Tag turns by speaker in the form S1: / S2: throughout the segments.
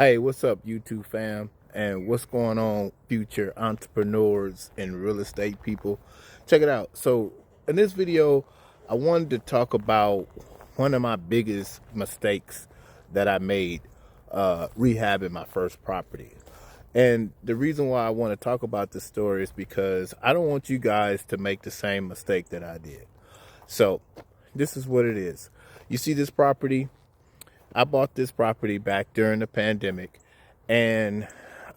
S1: Hey, what's up, YouTube fam? And what's going on, future entrepreneurs and real estate people? Check it out. So, in this video, I wanted to talk about one of my biggest mistakes that I made rehabbing my first property. And the reason why I want to talk about this story is because I don't want you guys to make the same mistake that I did. So, this is what it is. You see this property? I bought this property back during the pandemic, and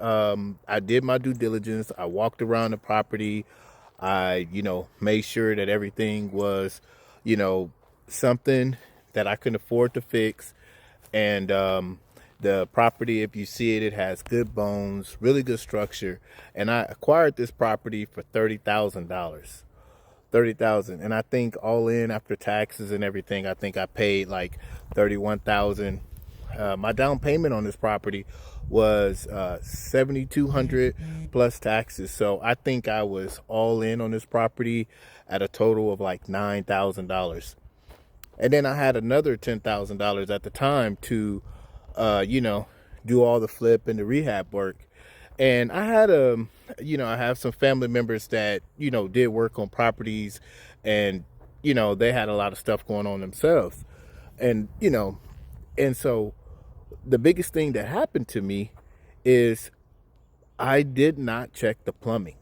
S1: I did my due diligence. I walked around the property. I, made sure that everything was, you know, something that I could afford to fix. And the property, if you see it, it has good bones, really good structure. And I acquired this property for $30,000. 30,000, and I think all in after taxes and everything, I think I paid like 31,000. My down payment on this property was 7,200 plus taxes, so I think I was all in on this property at a total of like $9,000. And then I had another $10,000 at the time to you know, do all the flip and the rehab work. And I had I have some family members that, did work on properties, and, they had a lot of stuff going on themselves. And, and so the biggest thing that happened to me is I did not check the plumbing.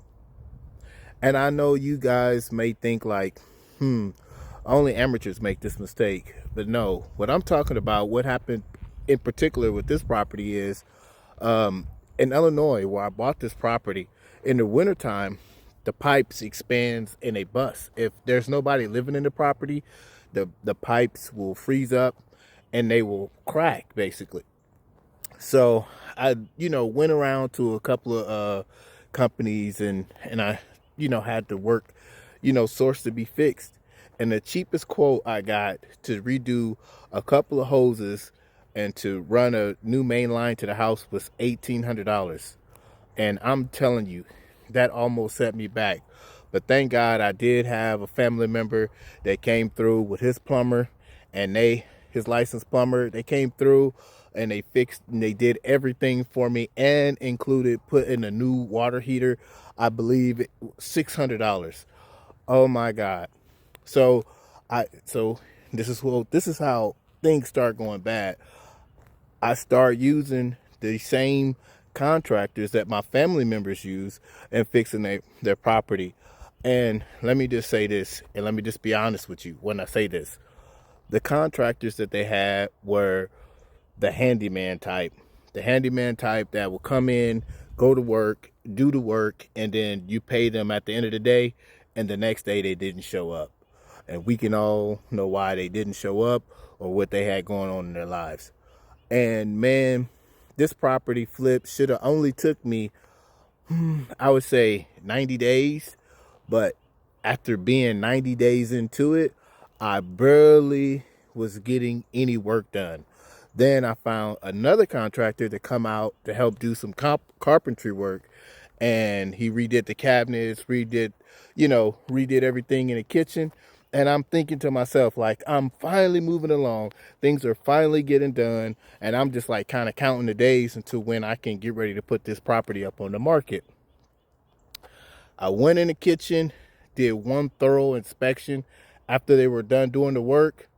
S1: And I know you guys may think like, only amateurs make this mistake. But no, what I'm talking about, what happened in particular with this property is in Illinois, where I bought this property, in the wintertime, the pipes expands and they bust. If there's nobody living in the property, the pipes will freeze up and they will crack basically. So I, went around to a couple of companies, and I, had to work, source to be fixed. And the cheapest quote I got to redo a couple of hoses and to run a new main line to the house was $1,800. And I'm telling you, that almost set me back. But thank God I did have a family member that came through with his plumber, and his licensed plumber, they came through and they fixed and they did everything for me, and included putting a new water heater. I believe $600. Oh my God. So so this is how things start going bad. I start using the same contractors that my family members use and fixing their property. And let me just say this, and let me just be honest with you when I say this. The contractors that they had were the handyman type. The handyman type that will come in, go to work, do the work, and then you pay them at the end of the day, and the next day they didn't show up. And we can all know why they didn't show up or what they had going on in their lives. And man, this property flip should have only took me, I would say 90 days. But after being 90 days into it, I barely was getting any work done. Then I found another contractor to come out to help do some carpentry work. And he redid the cabinets, redid everything in the kitchen. And I'm thinking to myself, like, I'm finally moving along. Things are finally getting done. And I'm just like kind of counting the days until when I can get ready to put this property up on the market. I went in the kitchen, did one thorough inspection after they were done doing the work.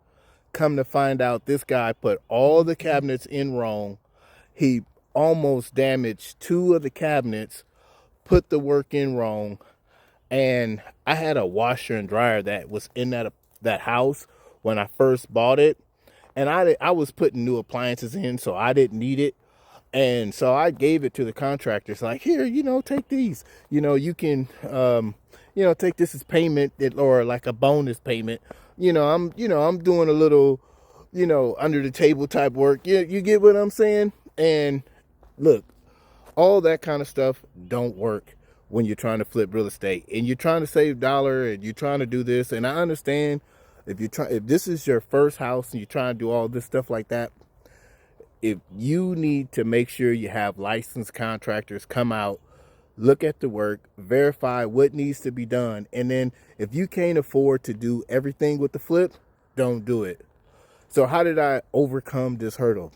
S1: Come to find out, this guy put all the cabinets in wrong. He almost damaged two of the cabinets, put the work in wrong. And I had a washer and dryer that was in that house when I first bought it, and I was putting new appliances in, so I didn't need it. And so I gave it to the contractors, like, here, take these. You can, take this as payment, or like a bonus payment. I'm doing a little, under the table type work. You get what I'm saying? And look, all that kind of stuff don't work when you're trying to flip real estate and you're trying to save dollar and you're trying to do this. And I understand if this is your first house and you're trying to do all this stuff like that, if you need to make sure you have licensed contractors come out, look at the work, verify what needs to be done. And then if you can't afford to do everything with the flip, don't do it. So how did I overcome this hurdle?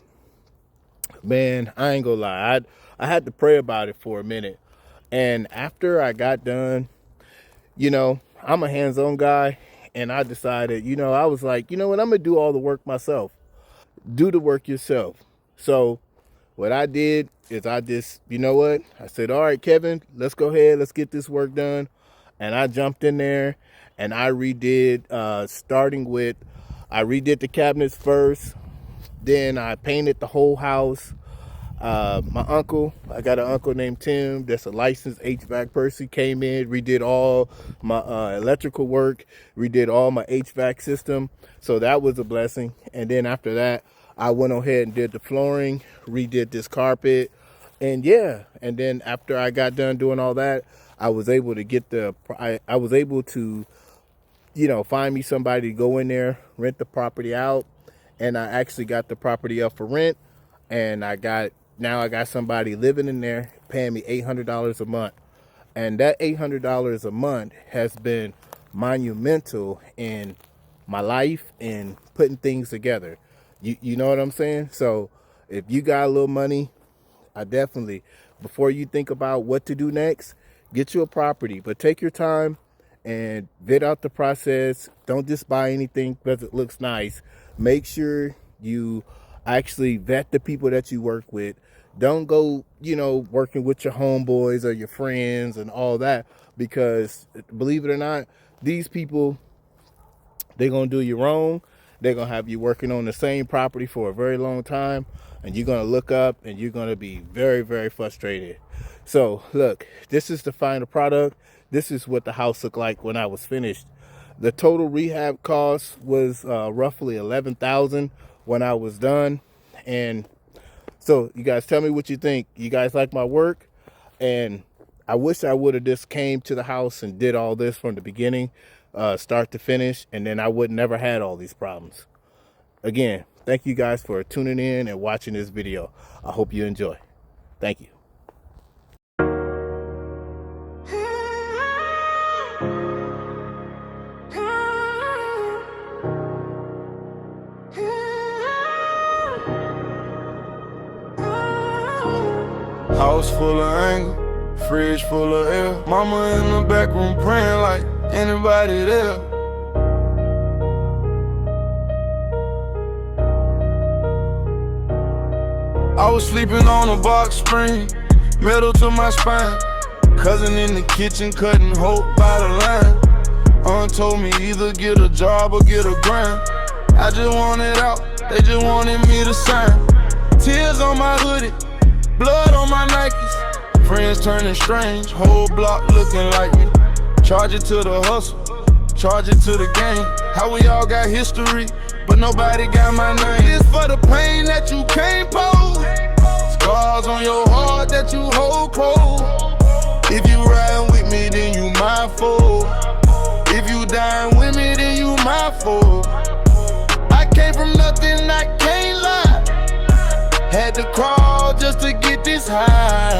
S1: Man, I ain't gonna lie. I had to pray about it for a minute. And after I got done, I'm a hands-on guy, and I decided, I was like, you know what, I'm gonna do all the work myself. Do the work yourself. So what I did is I just, I said, all right, Kevin, let's go ahead, let's get this work done. And I jumped in there and I redid, I redid the cabinets first. Then I painted the whole house. I got an uncle named Tim that's a licensed HVAC person, came in, redid all my electrical work, redid all my HVAC system. So that was a blessing. And then after that, I went ahead and did the flooring, redid this carpet. And yeah, and then after I got done doing all that, I was able to I was able to, find me somebody to go in there, rent the property out. And I actually got the property up for rent. And now I got somebody living in there paying me $800 a month. And that $800 a month has been monumental in my life and putting things together. You know what I'm saying? So if you got a little money, I definitely, before you think about what to do next, get you a property. But take your time and vet out the process. Don't just buy anything because it looks nice. Make sure you actually vet the people that you work with. Don't go, working with your homeboys or your friends and all that, because believe it or not, these people, they're going to do you wrong. They're going to have you working on the same property for a very long time, and you're going to look up and you're going to be very, very frustrated. So look, this is the final product. This is what the house looked like when I was finished. The total rehab cost was roughly $11,000 when I was done. And so you guys tell me what you think. You guys like my work? And I wish I would have just came to the house and did all this from the beginning, start to finish, and then I would never had all these problems. Again, thank you guys for tuning in and watching this video. I hope you enjoy. Thank you.
S2: House full of anger, fridge full of air. Mama in the back room praying like anybody there. I was sleeping on a box spring, metal to my spine. Cousin in the kitchen cutting hope by the line. Aunt told me either get a job or get a grind. I just wanted out, they just wanted me to sign. Tears on my hoodie, blood on my Nikes. Friends turning strange, whole block looking like me. Charge it to the hustle, charge it to the game. How we all got history, but nobody got my name. It's for the pain that you can't pose, scars on your heart that you hold cold. If you riding with me, then you my fool. If you dying with me, then you my fool. I came from nothing, I can't lie. Had to crawl just to get this high.